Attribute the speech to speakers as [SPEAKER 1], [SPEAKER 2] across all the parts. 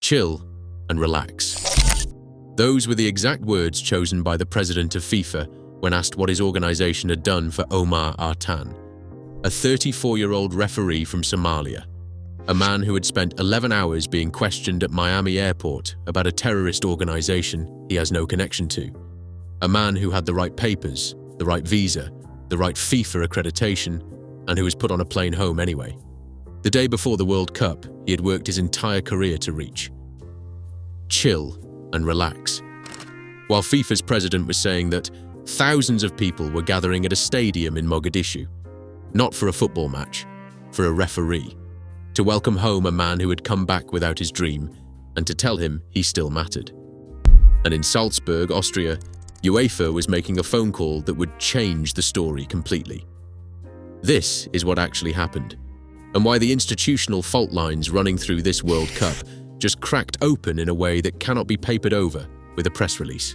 [SPEAKER 1] chill and relax. Those were the exact words chosen by the president of FIFA when asked what his organization had done for Omar Artan, a 34-year-old referee from Somalia, a man who had spent 11 hours being questioned at Miami airport about a terrorist organization he has no connection to, a man who had the right papers, the right visa, the right FIFA accreditation, and who was put on a plane home anyway. The day before the World Cup, he had worked his entire career to reach. Chill and relax. While FIFA's president was saying that thousands of people were gathering at a stadium in Mogadishu, not for a football match, for a referee, to welcome home a man who had come back without his dream and to tell him he still mattered. And in Salzburg, Austria, UEFA was making a phone call that would change the story completely. This is what actually happened, and why the institutional fault lines running through this World Cup just cracked open in a way that cannot be papered over with a press release.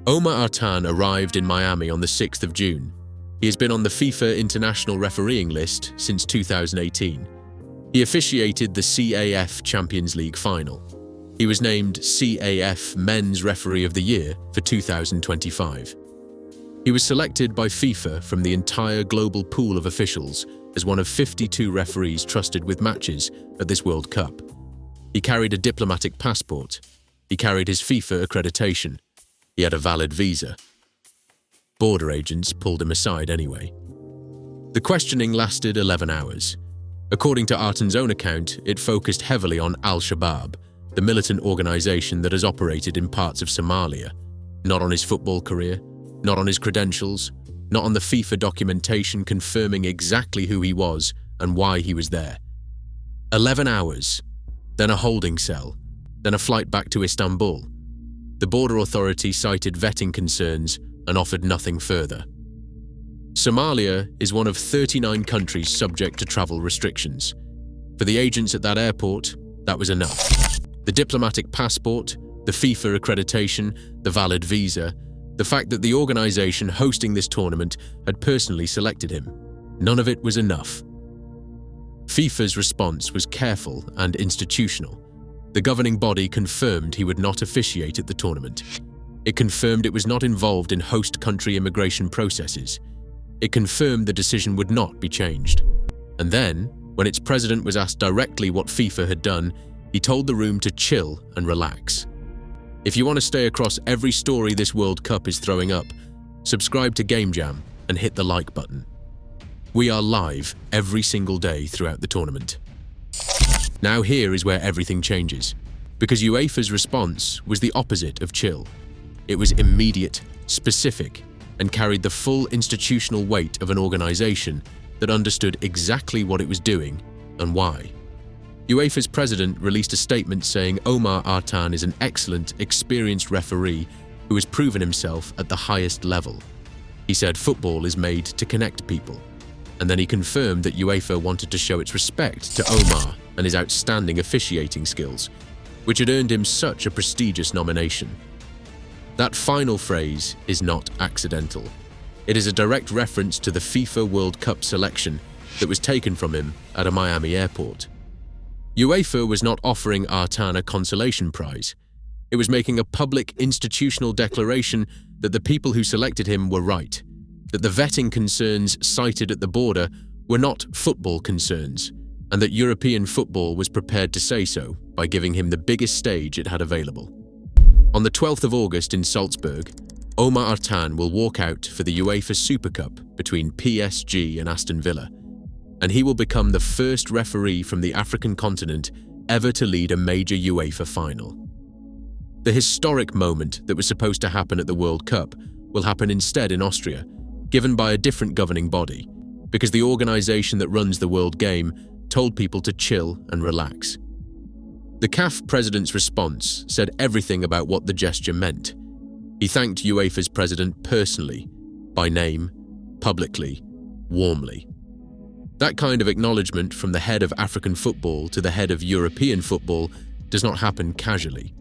[SPEAKER 1] Omar Artan arrived in Miami on the 6th of June. He has been on the FIFA International Refereeing List since 2018. He officiated the CAF Champions League final. He was named CAF Men's Referee of the Year for 2025. He was selected by FIFA from the entire global pool of officials as one of 52 referees trusted with matches at this World Cup. He carried a diplomatic passport. He carried his FIFA accreditation. He had a valid visa. Border agents pulled him aside anyway. The questioning lasted 11 hours. According to Artan's own account, it focused heavily on Al-Shabaab, the militant organization that has operated in parts of Somalia, not on his football career, not on his credentials, not on the FIFA documentation confirming exactly who he was and why he was there. 11 hours, then a holding cell, then a flight back to Istanbul. The border authority cited vetting concerns and offered nothing further. Somalia is one of 39 countries subject to travel restrictions. For the agents at that airport, that was enough. The diplomatic passport, the FIFA accreditation, the valid visa, the fact that the organization hosting this tournament had personally selected him. None of it was enough. FIFA's response was careful and institutional. The governing body confirmed he would not officiate at the tournament. It confirmed it was not involved in host country immigration processes. It confirmed the decision would not be changed. And then, when its president was asked directly what FIFA had done, he told the room to chill and relax. If you want to stay across every story this World Cup is throwing up, subscribe to Game Jam and hit the like button. We are live every single day throughout the tournament. Now here is where everything changes, because UEFA's response was the opposite of chill. It was immediate, specific, and carried the full institutional weight of an organization that understood exactly what it was doing and why. UEFA's president released a statement saying Omar Artan is an excellent, experienced referee who has proven himself at the highest level. He said football is made to connect people, and then he confirmed that UEFA wanted to show its respect to Omar and his outstanding officiating skills, which had earned him such a prestigious nomination. That final phrase is not accidental. It is a direct reference to the FIFA World Cup selection that was taken from him at a Miami airport. UEFA was not offering Artan a consolation prize. It was making a public institutional declaration that the people who selected him were right, that the vetting concerns cited at the border were not football concerns, and that European football was prepared to say so by giving him the biggest stage it had available. On the 12th of August in Salzburg, Omar Artan will walk out for the UEFA Super Cup between PSG and Aston Villa, and he will become the first referee from the African continent ever to lead a major UEFA final. The historic moment that was supposed to happen at the World Cup will happen instead in Austria, given by a different governing body, because the organization that runs the World Game told people to chill and relax. The CAF president's response said everything about what the gesture meant. He thanked UEFA's president personally, by name, publicly, warmly. That kind of acknowledgement from the head of African football to the head of European football does not happen casually.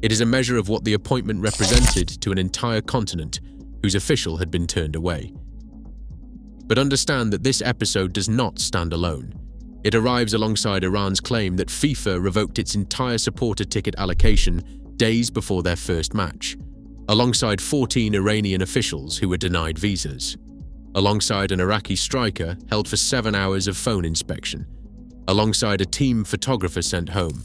[SPEAKER 1] It is a measure of what the appointment represented to an entire continent whose official had been turned away. But understand that this episode does not stand alone. It arrives alongside Iran's claim that FIFA revoked its entire supporter ticket allocation days before their first match, alongside 14 Iranian officials who were denied visas, alongside an Iraqi striker held for 7 hours of phone inspection, alongside a team photographer sent home,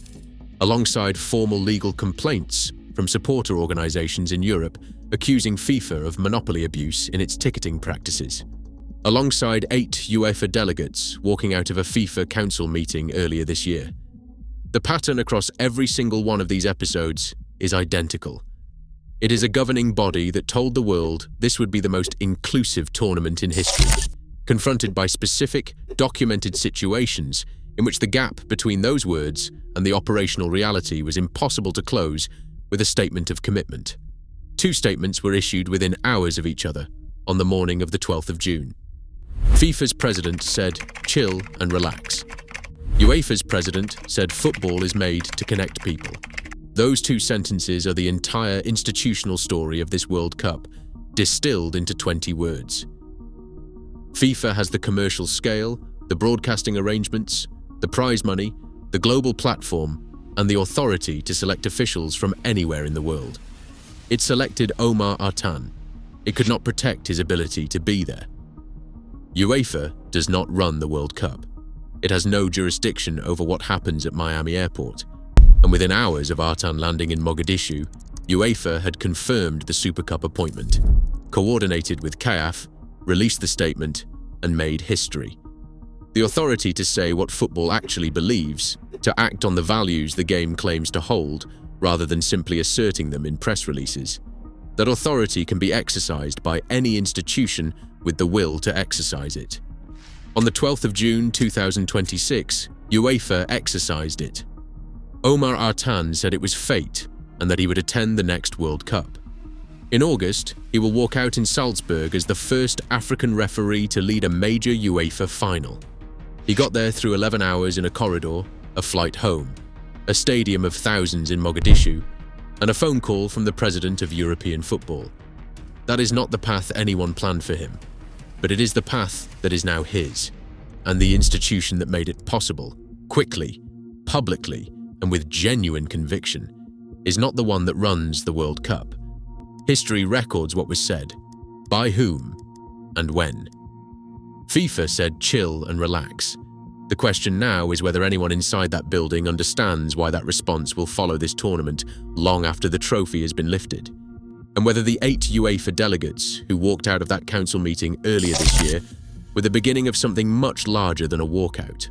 [SPEAKER 1] alongside formal legal complaints from supporter organizations in Europe accusing FIFA of monopoly abuse in its ticketing practices, alongside 8 UEFA delegates walking out of a FIFA council meeting earlier this year. The pattern across every single one of these episodes is identical. It is a governing body that told the world this would be the most inclusive tournament in history, confronted by specific, documented situations in which the gap between those words and the operational reality was impossible to close with a statement of commitment. 2 statements were issued within hours of each other on the morning of the 12th of June. FIFA's president said, "Chill and relax." UEFA's president said, "Football is made to connect people." Those 2 sentences are the entire institutional story of this World Cup, distilled into 20 words. FIFA has the commercial scale, the broadcasting arrangements, the prize money, the global platform, and the authority to select officials from anywhere in the world. It selected Omar Artan. It could not protect his ability to be there. UEFA does not run the World Cup. It has no jurisdiction over what happens at Miami Airport. And within hours of Artan landing in Mogadishu, UEFA had confirmed the Super Cup appointment, coordinated with CAF, released the statement, and made history. The authority to say what football actually believes, to act on the values the game claims to hold, rather than simply asserting them in press releases. That authority can be exercised by any institution with the will to exercise it. On the 12th of June 2026, UEFA exercised it. Omar Artan said it was fate and that he would attend the next World Cup. In August, he will walk out in Salzburg as the first African referee to lead a major UEFA final. He got there through 11 hours in a corridor, a flight home, a stadium of thousands in Mogadishu, and a phone call from the president of European football. That is not the path anyone planned for him, but it is the path that is now his, and the institution that made it possible, quickly, publicly, and with genuine conviction, is not the one that runs the World Cup. History records what was said, by whom, and when. FIFA said chill and relax. The question now is whether anyone inside that building understands why that response will follow this tournament long after the trophy has been lifted, and whether the 8 UEFA delegates who walked out of that council meeting earlier this year were the beginning of something much larger than a walkout.